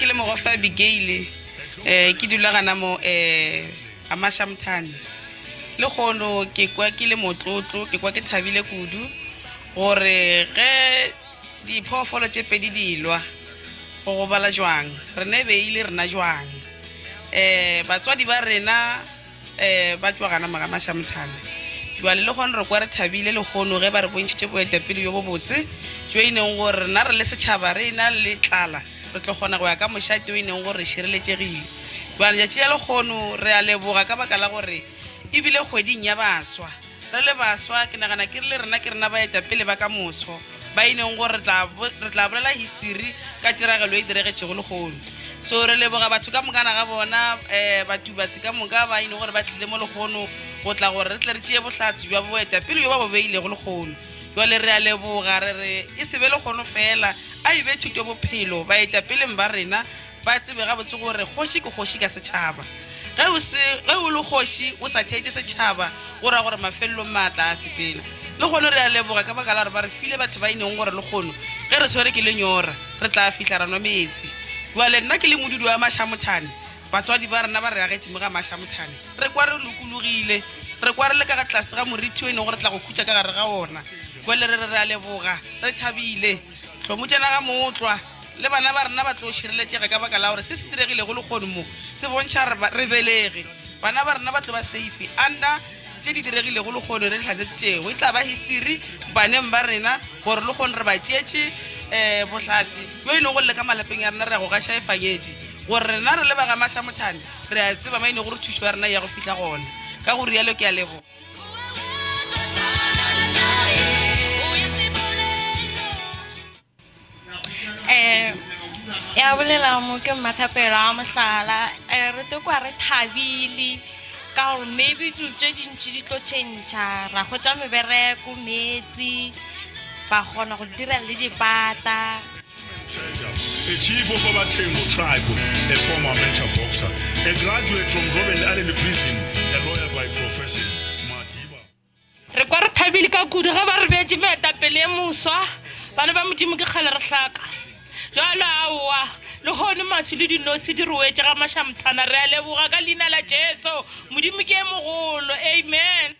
ke le mogofa Abigail ke dula gana mo Amashamthane le gono ke kwa ke le motlotlo ke kwa ke thabile kudu gore ge di phofolo tše pedi dilwa go bala jwang re ne beile rena jwang batswadi ba rena ba tswa gana Amashamthane jwale le gone re kwa re thabile le gono ge ba re bontšitše boetapele yo bo botse jo ineng gore rena re le setšhaba re ina le tlala re tlo kgona go ya ka mošate o ineng gore re šireletšegile jwale ja tšea le gono re a leboga ka baka la gore ebile kgweding ya baswa re le baswa ke nagana ke le rena ke rena baetapele ba ka moso ba ineng gore re tla bolela history ka tiragalo e diregetšego le gono so re leboga batho ka mokana ga bona batubatsi ka moka ba ine gore ba tlile mo le gono go tla gore re tle re tšee bohlatsi jwa boetapele yo ba bo beilego le gono jwale re a leboga re re e se be le gono fela a ebe thuto bophelo baetapeleng ba rena ba tsebe gabotse gore kgoši ke kgoši ka setšhaba ge o le kgoši o sa theetse setšhaba go ra gore mafelelong maatla a sepela le gono re a leboga ka baka la gore ba re file batho ba ineng gore le gono ge re tshwere ke lenyora re tla fihla ra nwa metsi jwale nna ke le modudi wa Amashamthane batswadi ba rena ba re agetse mo ga Amashamthane re kwa re lokologile re kwa re le ka ga tlase ga moriti o ene gore tla go khutša ka gare ga ona jwale re a leboga re thabile tlhomotšana ga motlwa le bana ba rena ba tlo šireletšega ka baka la gore se se diregile go le kgono mo se bontšha re belege bana ba rena ba tlo ba safe anda tše di diregile go le kgono re ditlhatsetšego e tla ba history baneng ba rena gore le kgono re ba tšeetše bohlatsi yo ene go le ka malapeng ya rena re ya go gaša efanyedi gore rena re le ba ga Amashamthane re a tseba maine gore thušo ya rena ya go fitlha gona ka go rialo ke a leboga ya bolela mo ke Mathapelo a Mohlala re tlo kwa re thabile ka gore maybe dilo tše dintši di tlo tšhentšha ra kgotsa mebereko metsi ba kgona go dira le dipata A chief of Abatengo tribe, a former amateur boxer, a graduate from Robben Island Prison, a lawyer by profession, Madiba. re kwa re thabile ka kudu ga ba re beetse moetapele e moswa bana ba modimo ke kgale re hlaka jalo aowa le gone maswi le dinosi di re wetse ga Amashamthane re a leboga ka leina la Jesu modimo ke e mogolo amen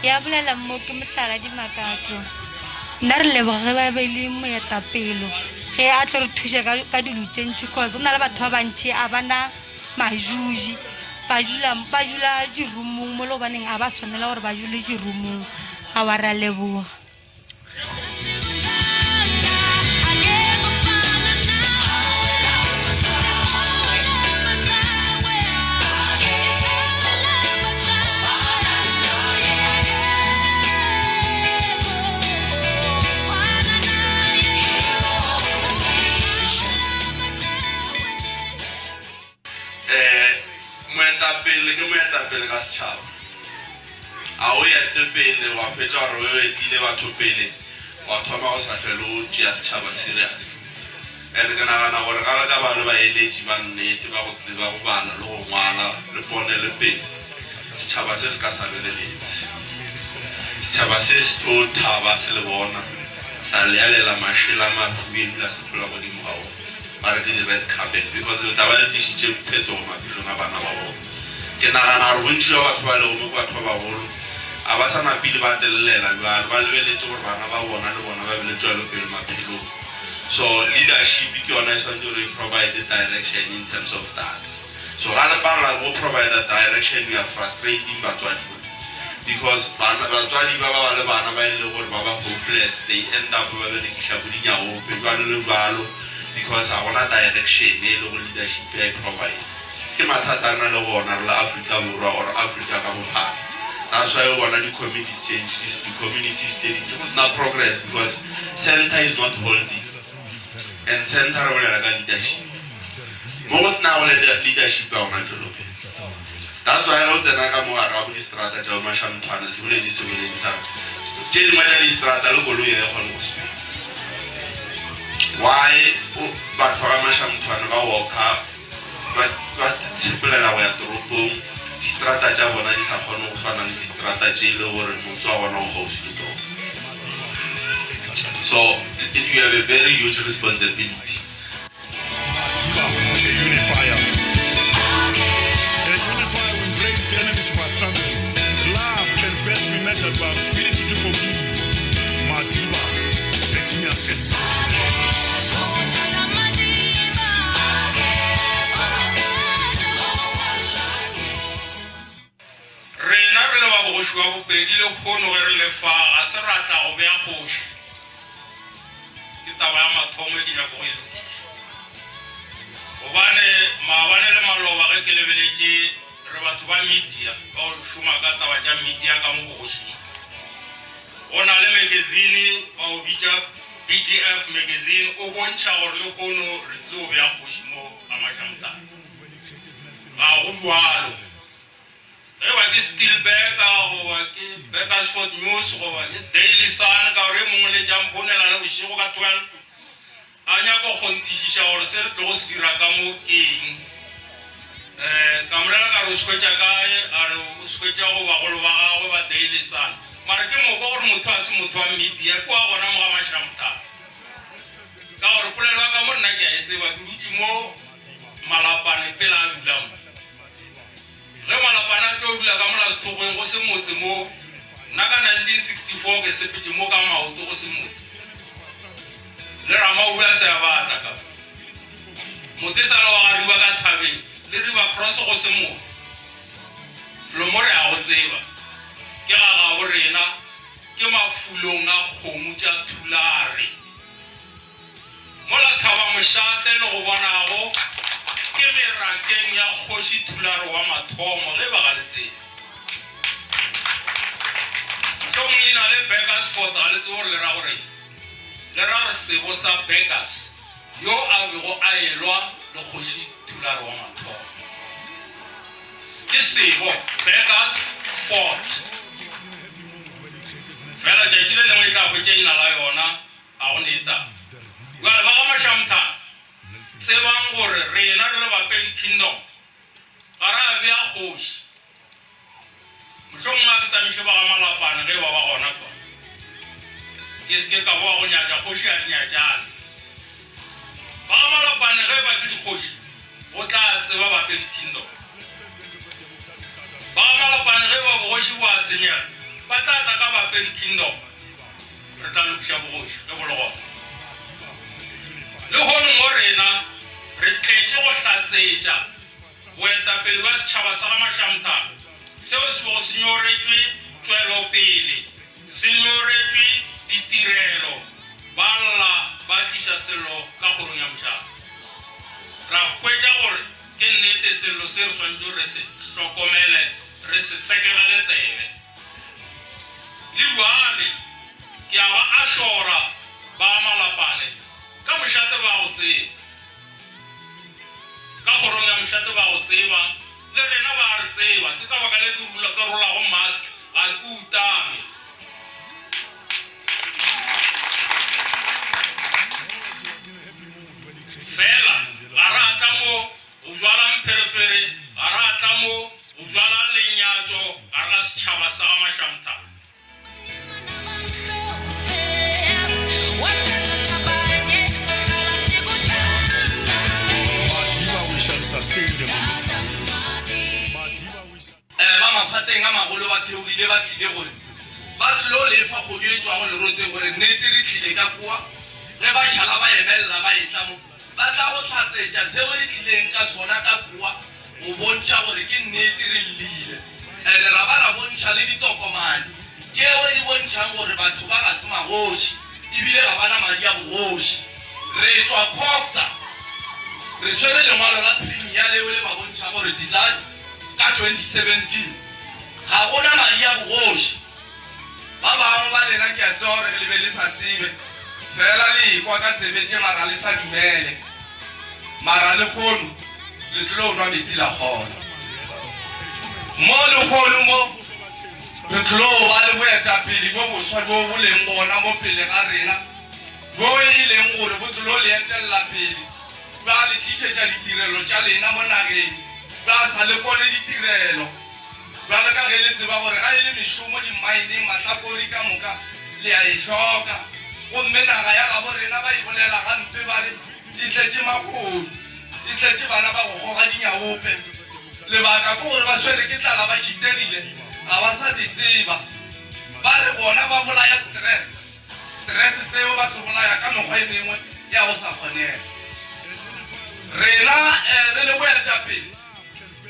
ya bolela mo ke Mohlala Dimakatlo nna re leboga ge ba beile moetapelo ge a tlo re thuša ka dilo tše ntši cause go na le batho ba bantšhi a bana majuji ba jula dirumong mo le gobaneng a ba swanela gore ba jule dirumong a wa re a leboga moetapele ka setšhaba a o etepele wa fetša gore o etile batho pele wa thoma go sa tlhele o tšea setšhaba serious and ke nagana gore ga re ka ba le baeletši ba nnete ba go tseba go bala le go ngwala le pone le pele setšhaba se se ka sa beleletse setšhaba se se tlo thaba se le bona sa lealela mašela maphumedi la sephola godimo ga ona ba re ke di-red carpet because le taba le tlišitše phetogo maphelong a bana ba bona ke nagana gore bontši wa batho ba lego mo ke batho ba bagolo a ba sa napile ba telelela ba lebeletse gore bana ba bona le bona ba bele tswelopele maphelong so leadership ke yona e tshwanetse gore e provide direction in terms of that so ga le parla go provide direction we are frustrating batswadi because batswadi ba ba le bana ba ile gore ba ba hopeless they end up ba le dikiša go dinyaope ba le balo because a gona direction e le go leadership ya e provide ke mathata ana le bona re la Africa Borwa or Africa ka bophara that's why we want the community change the community change it was not progress because center is not holding and center re bolela ka leadership mo go sena go leadership ya ona jolofe that's why go tsena ka mo ara go distrata ja mashamthwana sebuledi sa tse dingwe tsa distrata le koloi e kgone go speak why batho ba mashamthwana ba walka ba tshepelela go ya toropong distrata tsa bona di sa kgone go tshwana le distrata tse le gore motho wa bona go gaufi le so you have a very huge responsibility. A unifier will break the enemies who are struggling. Love can best be measured by ability to forgive. Madiba, a genius example. Rena re le ba bogoši wa bopedi le kgono ge re lefa ga se rata go bea kgoši ke taba ya mathomo e ke nyako go e lokiša gobane maabane le maloba ge ke lebeletše re batho ba media ba go šoma ka taba tša media ka mo bogošing go na le magazine ba o bitša BGF magazine o bontšha gore le kgono re tle go bea kgoši mo a mašamtane ga go jwalo ge ba ke Stillberg goba ke Bakersford News goba ke Daily Sun ka gore mongwe le jamponela le bošego ka 12 a nyaka go kgonthišiša gore se re tlo go se dira ka mo keng ka molela ka re o sekwetša kae a re o sekwetša go bagolo ba gagwe ba Daily Sun mara ke mokgwa gore motho a se motho wa media kwa gona mo ga mašamthana ka gore polelwa ka mo nna ke a e tseba ke dutse mo malapane pele a dula mo ge malapane a tlo dula ka mola setogong go se motse mo nna ka 1964 ke sepetse mo ka maoto go se motse le Ramaube a se a batla ka motse sa le wa ga riba ka thabeng le riba cross go se motse lomore a go tseba ke ga go rena ke mafulong a kgomo tša thulare mola thaba mošate le go bonago ke merakeng ya kgoši thulare wa mathomo ge ba ga le tseba tlhong ina le Bakersford ga le tsebo le ra gore le ra re sebo sa Bakers yo a bego a elwa le kgoši thulare wa mathomo ke sebo Bakersford fela tšatši le lengwe e tla hwetša ina la yona ga go neta ba ga mašamthana tsebang gore rena re le bapedi kingdom ga re a bea kgoši mohlomongwe a ke tamiše ba ga malapane ge ba ba gona fa ke se ke ka boa go nyatša kgoši a dinyatšane ba ga malapane ge ba ke dikgoši go tla tseba bapedi kingdom ba ga malapane ge ba bogoši bo a senyega ba tla tla ka bapedi kingdom re tla lokiša bogoši ge bo le gona le gone mo rena re tletše go hlatsetša boetapele ba setšhaba sa ga mašamthana seo se bego se nyoretšwe tšwelopele se nyoretšwe ditirelo ba lla ba tliša sello ka kgorong ya mošaba ra hwetša gore ke nnete sello se re swantšo re se hlokomele re se sekegele tsebe le bjale ke a ba a šora ba malapane ka mošate ba go tseba ka kgorong ya mošate ba go tseba le rena ba re tseba ke ka baka le ke rolago mask ga ke utame fela ga re atla mo go jwala mpherefere ga re atla mo go jwala lenyatšo ga re ka setšhaba sa ga mašamthana Sustain the momentum. Ba mafateng a magolo ba theogile ba tlile gore ba tlo le fa go di tswa go le rotse gore nnete re tlile ka kwa re ba šala ba emelela ba etla mo ba tla go hlatsetša seo re tlileng ka sona ka kwa go bontšha gore ke nnete re llele and ra ba ra bontšha le ditokomane tšeo di bontšhang gore batho ba ga se magoši ebile ga bana madi a bogoši re tswa Costa re swere lengwalo la premier leo le ba bontšha gore di tla ka 2017 ga gona madi a bogoši ba bangwe ba lena ke a tseba gore le be le sa tsebe fela le ekwa ka tsebetše mara le sa dumele mara le kgono le tlo nwa metsi la kgona mo le kgone mo le tlo ba le boetapele bo boswa bo bo leng bona mo pele ga rena bo e leng gore bo tlo le etella pele ba le tlisetsa ditirelo tša lena mo nageng ba sa le kone ditirelo ba le ka ge le tseba gore ga e le mešomo dimmaeneng mahlakori ka moka le a e hloka gomme naga ya gabo rena ba e bolela gampe ba re di tletse makgodi di tletse bana ba go goga dinyaope lebaka ke gore ba swere ke tlala ba šiterile ga ba sa di tseba ba re bona ba bolaya stress tseo ba se bolaya ka mekgwa e mengwe ya go sa kgonega rena re le boetapele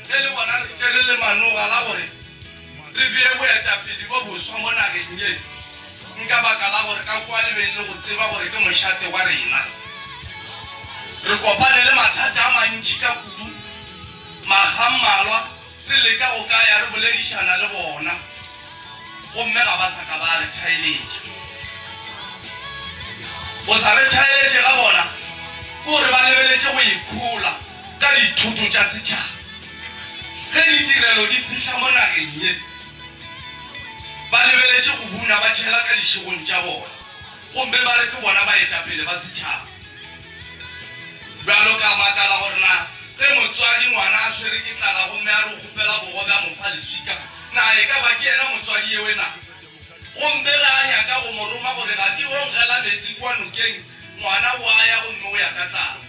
e le bona re tere le manoga la gore re bee boetapele bo boswa mo nageng ye nka baka la gore ka kwa lebeng le go tseba gore ke mošate wa rena re kopane le mathata a mantši ka kudu magammalwa re leka go ka ya re boledišana le bona gomme ga ba sa ka ba re thaeletša go sa re thaeletše ga bona ke gore ba lebeletše go ikgola ka dithuto tša setšhaba ge ditirelo di fitlha mo nageng ye ba lebeletše go buna ba tšhela ka dišegong tša bona gomme ba re ke bona baetapele ba setšhaba bjalo ka makala gore na ge motswadi ngwana a swere ke tlala gomme a re go kgopela bogobe a mofa leswika na e ka ba ke ena motswadi ewe na gomme re a nyaka go moroma gore ga ke ongela metsi kwa nokeng ngwana o a ya gomme o ya ka tlala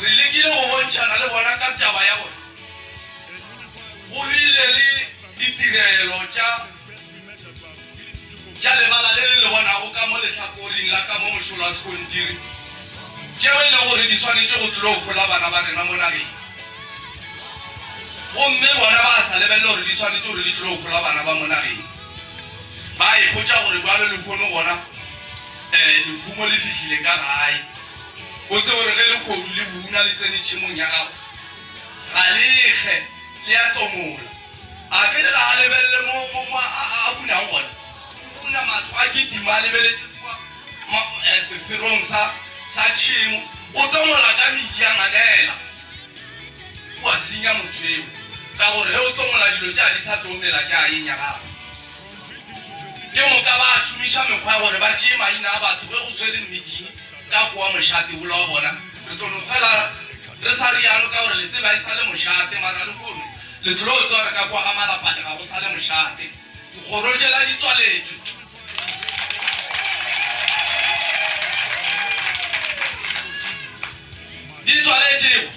re lekile go bontšhana le bona ka taba ya gore go bile le ditirelo tša lebala le le bonago ka mo lehlakoring la ka mo mošolo wa sekontiri tšeo e leng gore di swanetše go tlo go gola bana ba rena mo nageng gomme bona ba sa lebelele gore di swanetše gore di tlo go gola bana ba mo nageng ba ipotša gore bjalo lekgono gona lekhumo le fihlile ka gae o tse gore ge lekgodu le buna le tsene tšhemong ya gago ga lekge le a tomola a ke le ga a lebelele mo a bunang gona buna matlo a ketima a lebeletse sefirong sa tšhemo o tomola ka medi ya ngakela o a senya motho eo ka gore ge o tomola dilo tša di sa tomela tša eng ya gago ke moka ba a šomiša mekgwa ya gore ba tšee maina a batho ge go tshwere meeting ka kowa mošate bola wa bona re tlono fela re sa rialo ka gore le tseba e sa le mošate mara le kono le tlo o tsware ka kwa ga malapane ga go sa le mošate dikgoro tšela di tswaletšwe di tswaletšego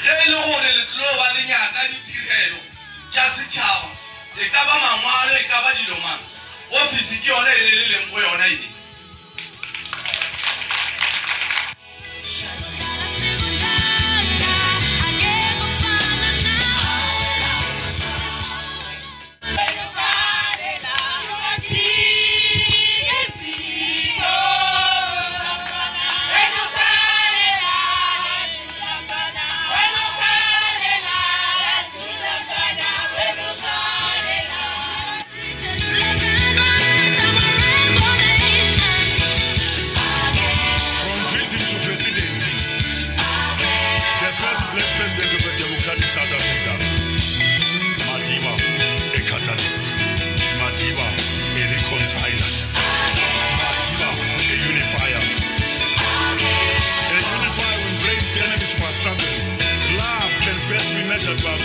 ge e le gore le tlo ba le nyaka ditirelo tša setšhaba e ka ba mangwalo e ka ba dilomang ofisi ke yona e le leng go yona ene South Africa, Madiba, a catalyst, Madiba, a reconciler, Madiba, a unifier. A unifier will break the enemies who are struggling. Love can best be measured by